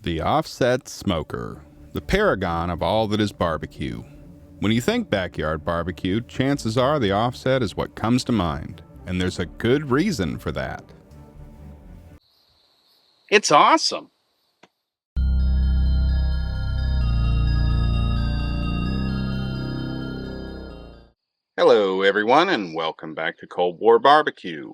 The offset smoker, the paragon of all that is barbecue. When you think backyard barbecue, chances are the offset is what comes to mind, and there's a good reason for that. It's awesome. Hello, everyone, and welcome back to Cold War Barbecue.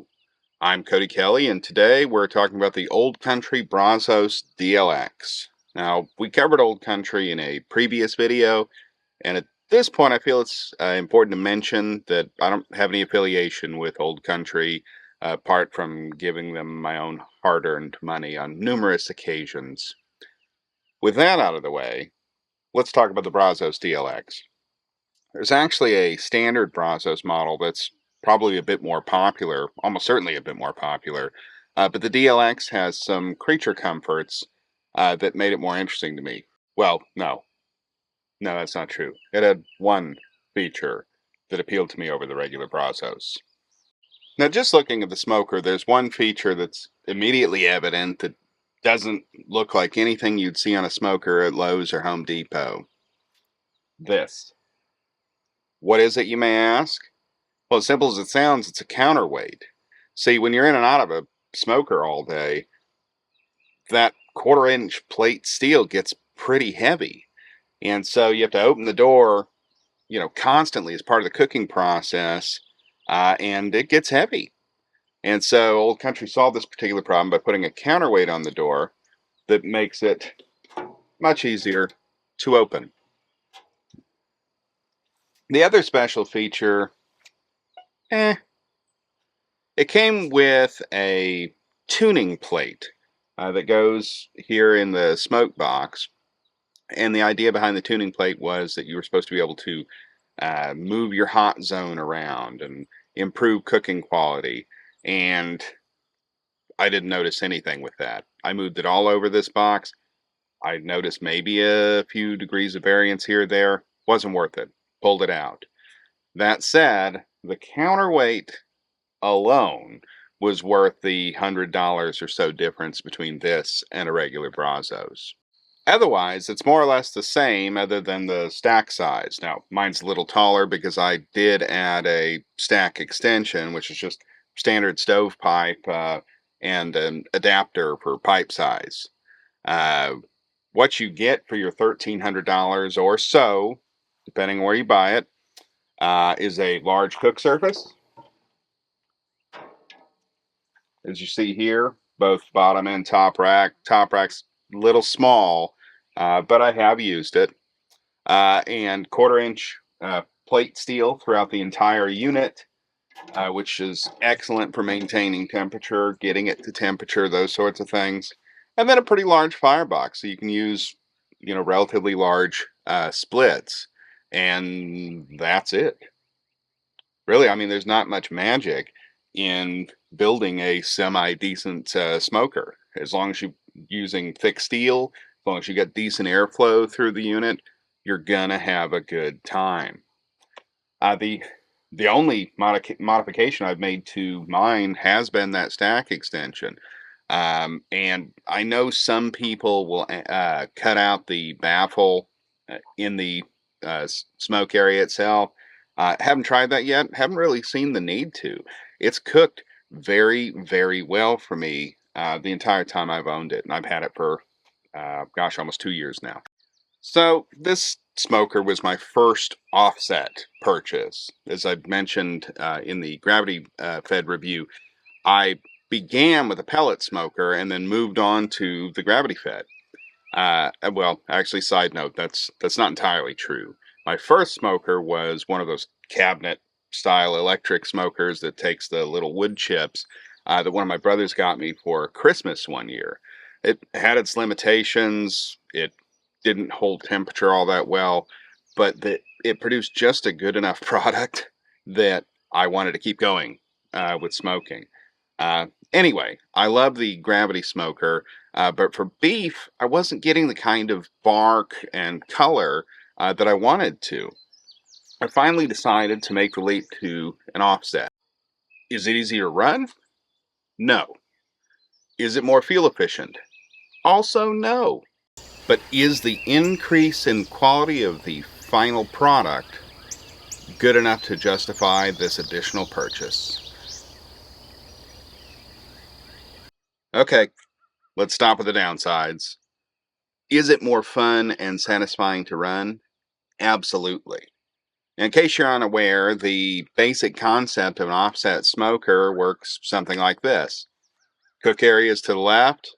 I'm Cody Kelly, and today we're talking about the Old Country Brazos DLX. Now, we covered Old Country in a previous video, and at this point I feel it's important to mention that I don't have any affiliation with Old Country, apart from giving them my own hard-earned money on numerous occasions. With that out of the way, let's talk about the Brazos DLX. There's actually a standard Brazos model that's probably a bit more popular, almost certainly a bit more popular, but the DLX has some creature comforts that made it more interesting to me. Well, no, that's not true. It had one feature that appealed to me over the regular Brazos. Now, just looking at the smoker, there's one feature that's immediately evident that doesn't look like anything you'd see on a smoker at Lowe's or Home Depot. This. What is it, you may ask? Well, as simple as it sounds, it's a counterweight. See, when you're in and out of a smoker all day, that 1/4-inch plate steel gets pretty heavy. And so you have to open the door, constantly as part of the cooking process, and it gets heavy. And so Old Country solved this particular problem by putting a counterweight on the door that makes it much easier to open. The other special feature, it came with a tuning plate that goes here in the smoke box. And the idea behind the tuning plate was that you were supposed to be able to move your hot zone around and improve cooking quality. And I didn't notice anything with that. I moved it all over this box. I noticed maybe a few degrees of variance here or there. Wasn't worth it. Pulled it out. That said, the counterweight alone was worth the $100 or so difference between this and a regular Brazos. Otherwise, it's more or less the same other than the stack size. Now, mine's a little taller because I did add a stack extension, which is just standard stovepipe and an adapter for pipe size. What you get for your $1,300 or so, depending on where you buy it, is a large cook surface. As you see here, both bottom and top rack. Top rack's a little small, but I have used it. And 1/4-inch plate steel throughout the entire unit, which is excellent for maintaining temperature, getting it to temperature, those sorts of things. And then a pretty large firebox, so you can use, relatively large splits. And that's it. Really, I mean, there's not much magic in building a semi-decent smoker. As long as you're using thick steel, as long as you get decent airflow through the unit, you're gonna have a good time. The only modification I've made to mine has been that stack extension. And I know some people will cut out the baffle in the smoke area itself. Haven't tried that yet. Haven't really seen the need to. It's cooked very, very well for me the entire time I've owned it. And I've had it for, almost 2 years now. So this smoker was my first offset purchase. As I mentioned in the gravity fed review, I began with a pellet smoker and then moved on to the gravity fed. Well, actually, side note, that's not entirely true. My first smoker was one of those cabinet style electric smokers that takes the little wood chips that one of my brothers got me for Christmas one year. It had its limitations. It didn't hold temperature all that well, but it produced just a good enough product that I wanted to keep going with smoking. Anyway, I love the gravity smoker, but for beef, I wasn't getting the kind of bark and color that I wanted to. I finally decided to make the leap to an offset. Is it easy to run? No. Is it more fuel efficient? Also, no. But is the increase in quality of the final product good enough to justify this additional purchase? Okay, let's stop with the downsides. Is it more fun and satisfying to run? Absolutely. In case you're unaware, the basic concept of an offset smoker works something like this. Cook areas to the left.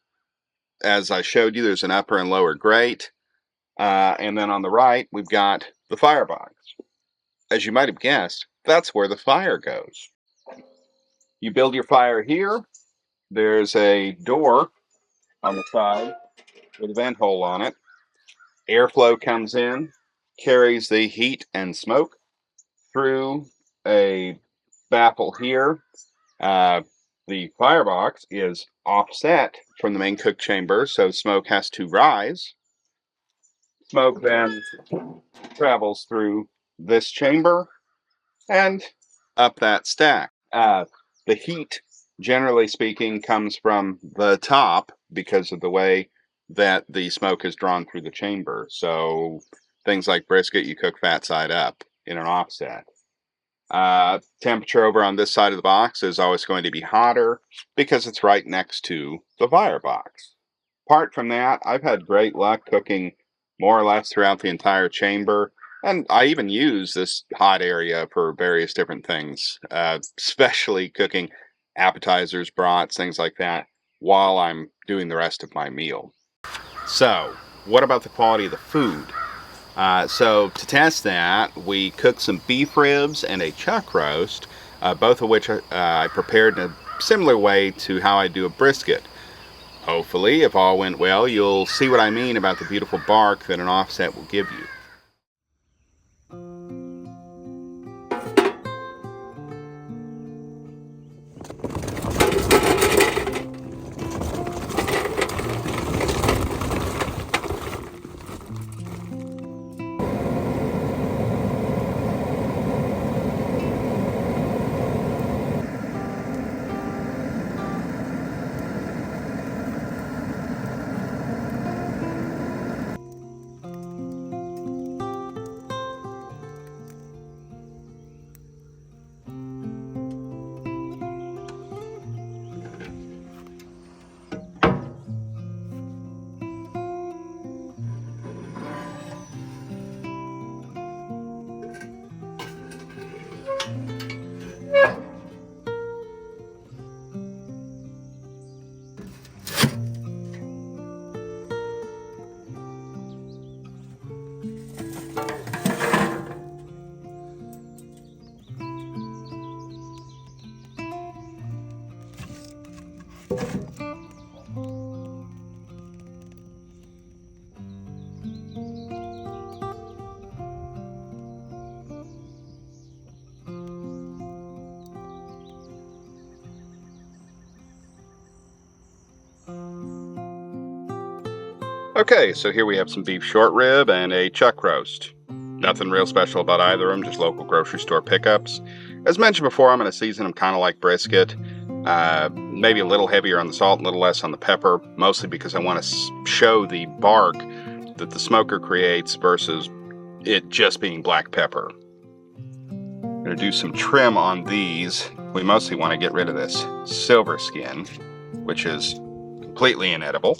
As I showed you, there's an upper and lower grate. And then on the right, we've got the firebox. As you might have guessed, that's where the fire goes. You build your fire here. There's a door on the side with a vent hole on it. Airflow comes in, carries the heat and smoke through a baffle here. The firebox is offset from the main cook chamber, so smoke has to rise. Smoke then travels through this chamber and up that stack. The heat, generally speaking, comes from the top because of the way that the smoke is drawn through the chamber. So things like brisket, you cook fat side up in an offset. Temperature over on this side of the box is always going to be hotter because it's right next to the firebox. Apart from that, I've had great luck cooking more or less throughout the entire chamber. And I even use this hot area for various different things, especially cooking appetizers, brats, things like that, while I'm doing the rest of my meal. So, what about the quality of the food? So to test that, we cooked some beef ribs and a chuck roast, both of which I prepared in a similar way to how I do a brisket. Hopefully, if all went well, you'll see what I mean about the beautiful bark that an offset will give you. Okay, so here we have some beef short rib and a chuck roast. Nothing real special about either of them, just local grocery store pickups. As mentioned before, I'm going to season them kind of like brisket. Maybe a little heavier on the salt, a little less on the pepper, mostly because I want to show the bark that the smoker creates versus it just being black pepper. I'm going to do some trim on these. We mostly want to get rid of this silver skin, which is completely inedible.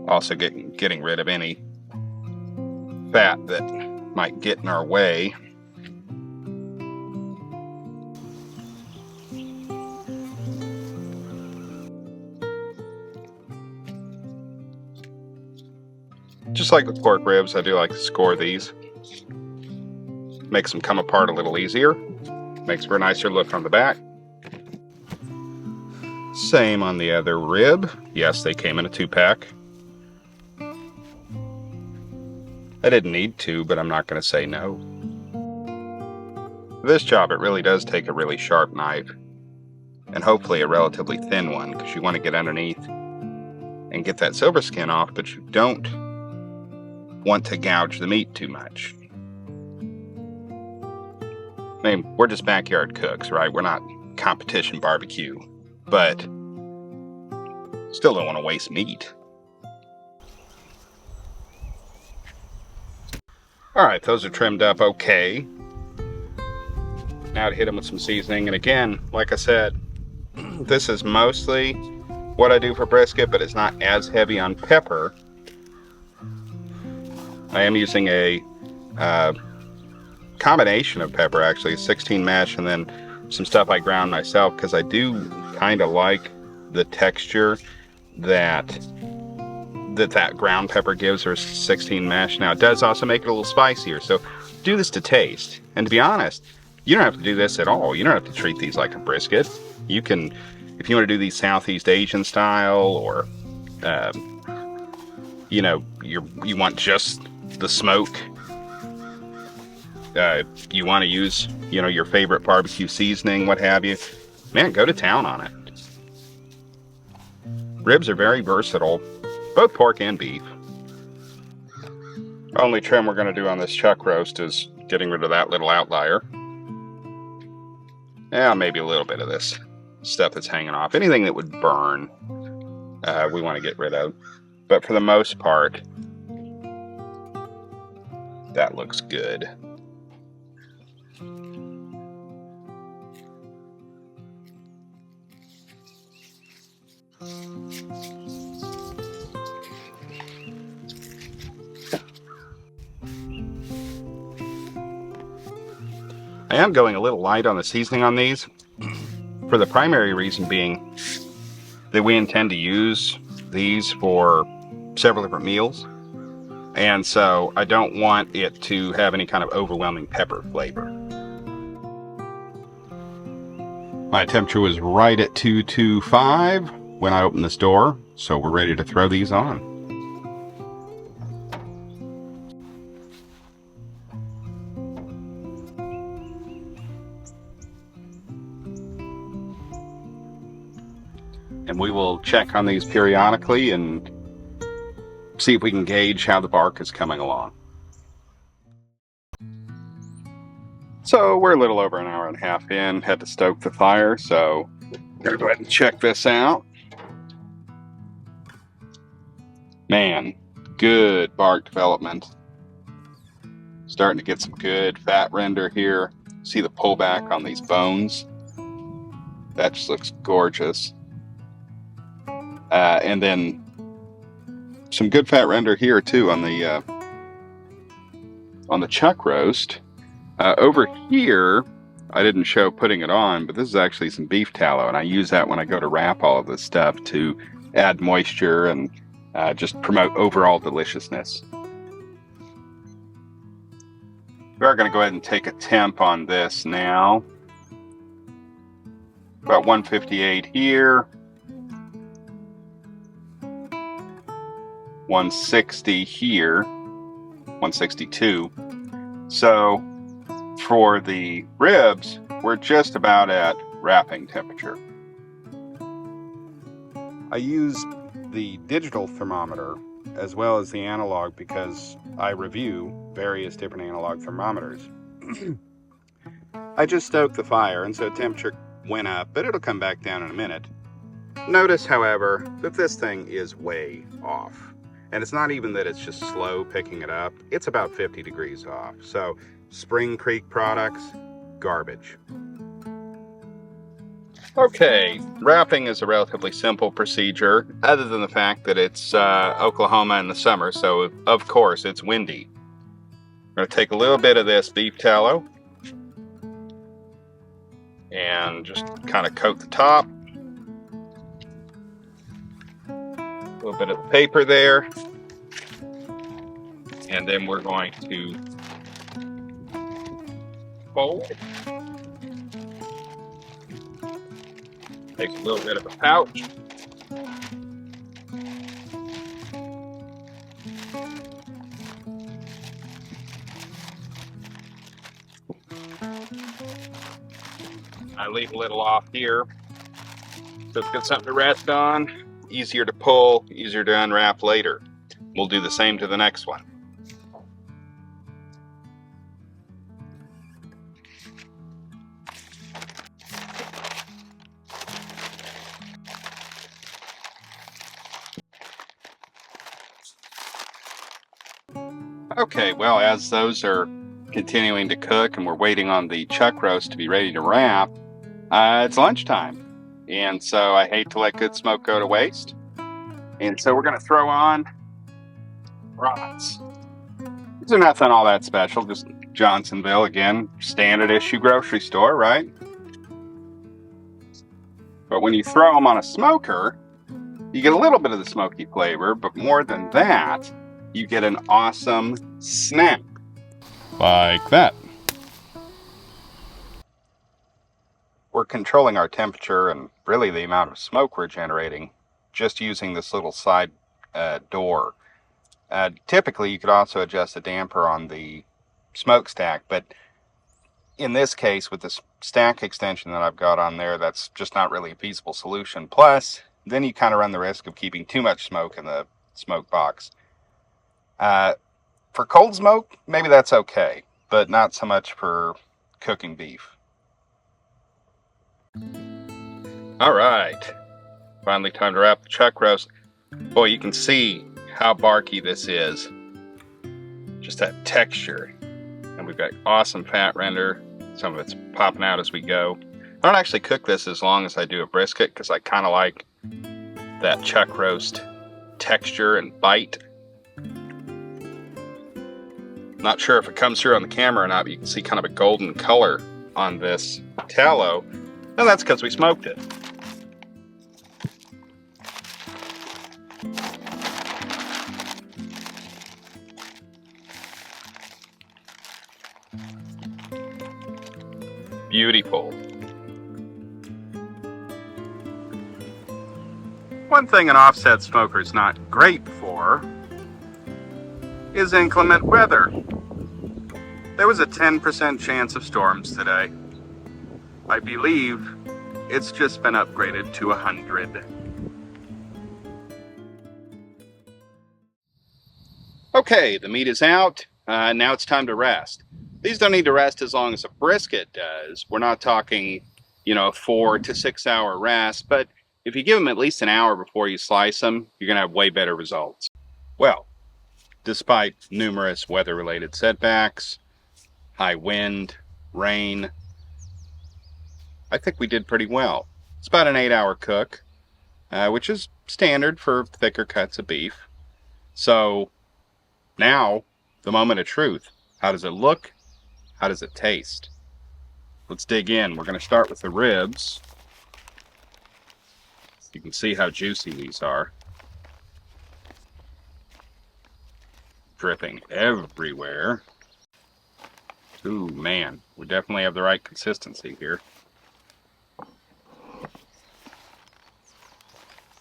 Also getting rid of any fat that might get in our way. Just like with pork ribs, I do like to score these. Makes them come apart a little easier. Makes for a nicer look on the back. Same on the other rib. Yes, they came in a 2-pack. I didn't need to, but I'm not going to say no. For this job, it really does take a really sharp knife, and hopefully a relatively thin one, because you want to get underneath and get that silver skin off, but you don't want to gouge the meat too much. I mean, we're just backyard cooks, right? We're not competition barbecue, but Still don't want to waste meat. Alright, those are trimmed up okay. Now to hit them with some seasoning. And again, like I said, this is mostly what I do for brisket, but it's not as heavy on pepper. I am using a combination of pepper, actually, 16 mash and then some stuff I ground myself, because I do kind of like the texture that ground pepper gives, or 16 mash. Now, it does also make it a little spicier, so do this to taste. And to be honest, you don't have to do this at all. You don't have to treat these like a brisket. You can, if you want to do these Southeast Asian style, or you know, you want just the smoke. You want to use, you know, your favorite barbecue seasoning, what have you. Man, go to town on it. Ribs are very versatile, both pork and beef. Only trim we're going to do on this chuck roast is getting rid of that little outlier. Yeah, maybe a little bit of this stuff that's hanging off. Anything that would burn, we want to get rid of. But for the most part, that looks good. I am going a little light on the seasoning on these, for the primary reason being that we intend to use these for several different meals, and so I don't want it to have any kind of overwhelming pepper flavor. My temperature was right at 225 when I opened this door, so we're ready to throw these on. And we will check on these periodically and see if we can gauge how the bark is coming along. So we're a little over an hour and a half in, had to stoke the fire, so I'm gonna go ahead and check this out. Man, good bark development. Starting to get some good fat render here. See the pullback on these bones. That just looks gorgeous. And then some good fat render here too on the chuck roast. Over here, I didn't show putting it on, but this is actually some beef tallow, and I use that when I go to wrap all of this stuff to add moisture and just promote overall deliciousness. We are going to go ahead and take a temp on this now. About 158 here. 160 here. 162. So for the ribs, we're just about at wrapping temperature. I use the digital thermometer as well as the analog because I review various different analog thermometers. I just stoked the fire, and so temperature went up, but it'll come back down in a minute. Notice, however, that this thing is way off. And it's not even that it's just slow picking it up. It's about 50 degrees off. So Spring Creek products, garbage. Okay, wrapping is a relatively simple procedure, other than the fact that it's Oklahoma in the summer, so of course it's windy. I'm going to take a little bit of this beef tallow and just kind of coat the top. A little bit of the paper there. And then we're going to fold. Take a little bit of a pouch. I leave a little off here. So it's got something to rest on. Easier to pull, easier to unwrap later. We'll do the same to the next one. Okay, well, as those are continuing to cook and we're waiting on the chuck roast to be ready to wrap, it's lunchtime. And so I hate to let good smoke go to waste. And so we're going to throw on brats. These are nothing all that special, just Johnsonville again, standard issue grocery store, right? But when you throw them on a smoker, you get a little bit of the smoky flavor, but more than that, you get an awesome snack. Like that. We're controlling our temperature and really the amount of smoke we're generating just using this little side door. Typically, you could also adjust the damper on the smokestack, but in this case, with this stack extension that I've got on there, that's just not really a feasible solution. Plus, then you kind of run the risk of keeping too much smoke in the smoke box. For cold smoke, maybe that's okay, but not so much for cooking beef. All right, finally time to wrap the chuck roast. Boy, you can see how barky this is. Just that texture. And we've got awesome fat render. Some of it's popping out as we go. I don't actually cook this as long as I do a brisket because I kind of like that chuck roast texture and bite. Not sure if it comes through on the camera or not, but you can see kind of a golden color on this tallow. And that's because we smoked it. Beautiful. One thing an offset smoker is not great for is inclement weather. There was a 10% chance of storms today. I believe it's just been upgraded to 100. Okay, the meat is out. Now it's time to rest. These don't need to rest as long as a brisket does. We're not talking, a 4 to 6 hour rest, but if you give them at least an hour before you slice them, you're going to have way better results. Well, despite numerous weather-related setbacks, high wind, rain, I think we did pretty well. It's about an 8-hour cook, which is standard for thicker cuts of beef. So now, the moment of truth. How does it look? How does it taste? Let's dig in. We're going to start with the ribs. You can see how juicy these are. Dripping everywhere. Ooh, man. We definitely have the right consistency here.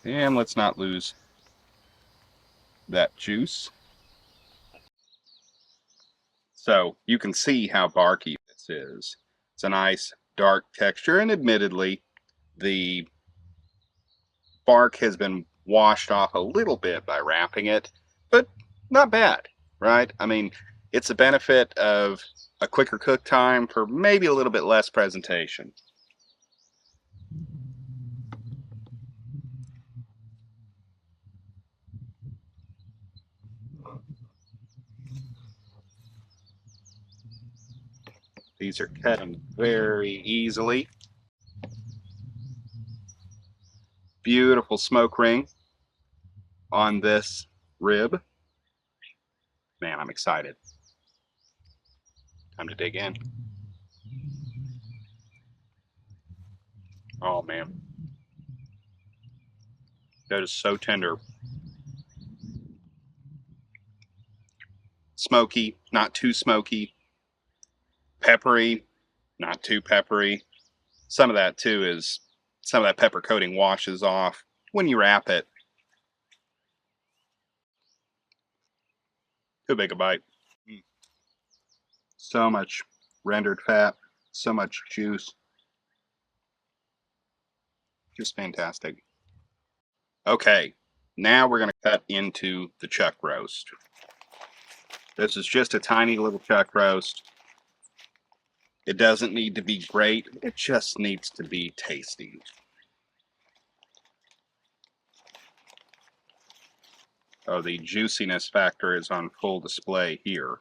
And let's not lose that juice. So you can see how barky this is. It's a nice dark texture, and admittedly, the bark has been washed off a little bit by wrapping it, but not bad, right? I mean, it's a benefit of a quicker cook time for maybe a little bit less presentation. These are cutting very easily. Beautiful smoke ring on this rib. Man, I'm excited. Time to dig in. Oh, man. That is so tender. Smoky, not too smoky. Peppery, not too peppery. Some of that, too, is some of that pepper coating washes off when you wrap it. Too big a bite. So much rendered fat, so much juice. Just fantastic. Okay, now we're going to cut into the chuck roast. This is just a tiny little chuck roast. It doesn't need to be great, it just needs to be tasty. So the juiciness factor is on full display here.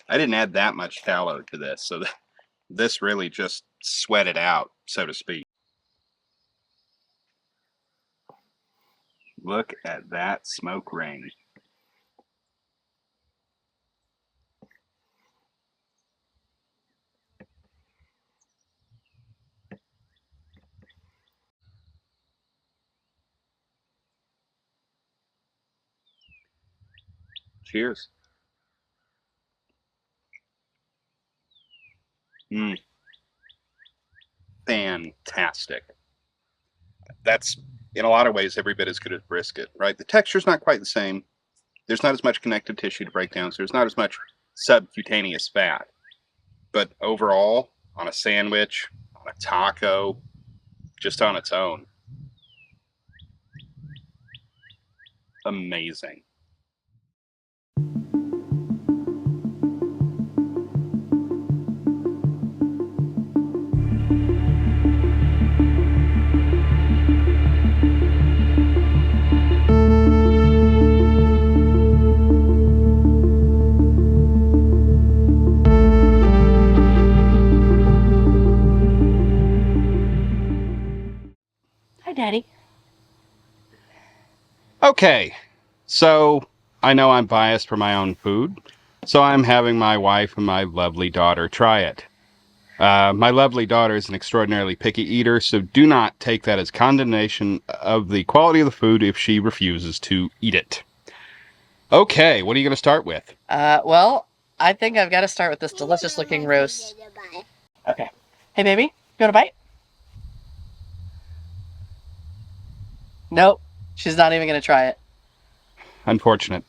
I didn't add that much tallow to this, so this really just sweated out, so to speak. Look at that smoke ring. Cheers. Fantastic. That's, in a lot of ways, every bit as good as brisket, right? The texture's not quite the same. There's not as much connective tissue to break down, so there's not as much subcutaneous fat. But overall, on a sandwich, on a taco, just on its own, amazing. Hi, Daddy. Okay, so I know I'm biased for my own food, so I'm having my wife and my lovely daughter try it. My lovely daughter is an extraordinarily picky eater, so do not take that as condemnation of the quality of the food if she refuses to eat it. Okay, what are you going to start with? Well, I think I've got to start with this delicious looking roast. Okay. Hey, baby, you want a bite? Nope. She's not even going to try it. Unfortunate.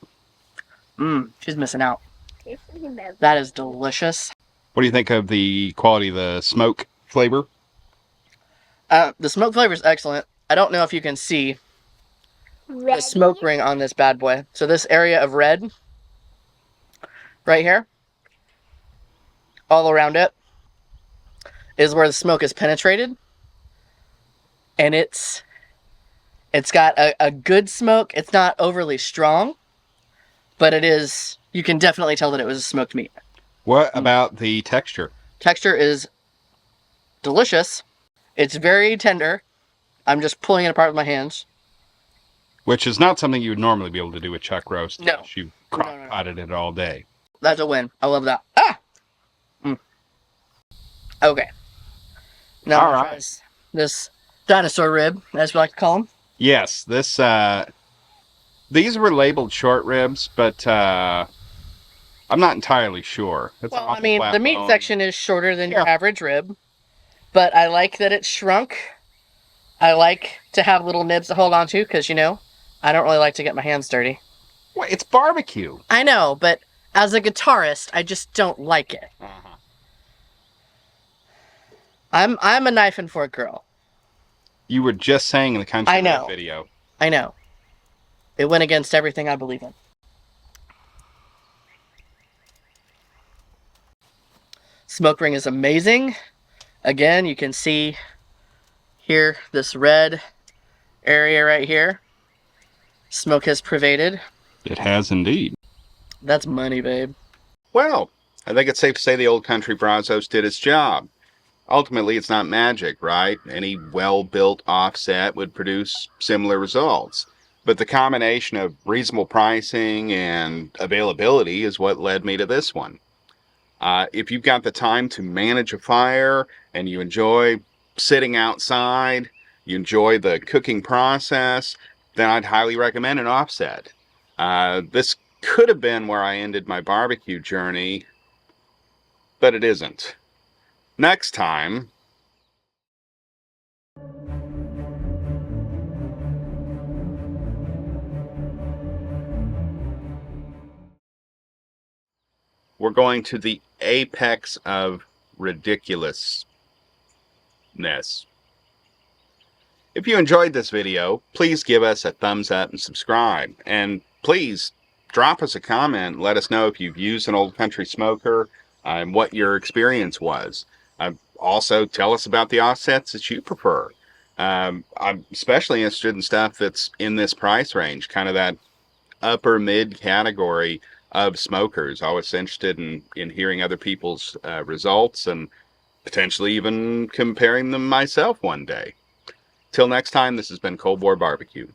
She's missing out. That is delicious. What do you think of the quality of the smoke flavor? The smoke flavor is excellent. I don't know if you can see the smoke ring on this bad boy. So this area of red right here, all around it, is where the smoke is penetrated. And it's got a good smoke. It's not overly strong, but it is, you can definitely tell that it was smoked meat. What about the texture? Texture is delicious. It's very tender. I'm just pulling it apart with my hands. Which is not something you would normally be able to do with chuck roast. No. Unless you crock-potted it all day. That's a win. I love that. Ah! Okay. Now, all right. This dinosaur rib, as we like to call them. Yes, this, these were labeled short ribs, but, I'm not entirely sure. Well, I mean, the meat section is shorter than your average rib, but I like that it's shrunk. I like to have little nibs to hold on to, because, you know, I don't really like to get my hands dirty. Well, it's barbecue. I know, but as a guitarist, I just don't like it. I'm a knife and fork girl. You were just saying in the country video. I know. It went against everything I believe in. Smoke ring is amazing. Again, you can see here this red area right here. Smoke has pervaded. It has indeed. That's money, babe. Well, I think it's safe to say the Old Country Brazos did its job. Ultimately, it's not magic, right? Any well-built offset would produce similar results. But the combination of reasonable pricing and availability is what led me to this one. If you've got the time to manage a fire and you enjoy sitting outside, you enjoy the cooking process, then I'd highly recommend an offset. This could have been where I ended my barbecue journey, but it isn't. Next time, we're going to the apex of ridiculousness. If you enjoyed this video, please give us a thumbs up and subscribe. And please drop us a comment and let us know if you've used an Old Country smoker and what your experience was. Also, tell us about the offsets that you prefer. I'm especially interested in stuff that's in this price range, kind of that upper mid category of smokers. Always interested in hearing other people's results and potentially even comparing them myself one day. Till next time, this has been Cold War Barbecue.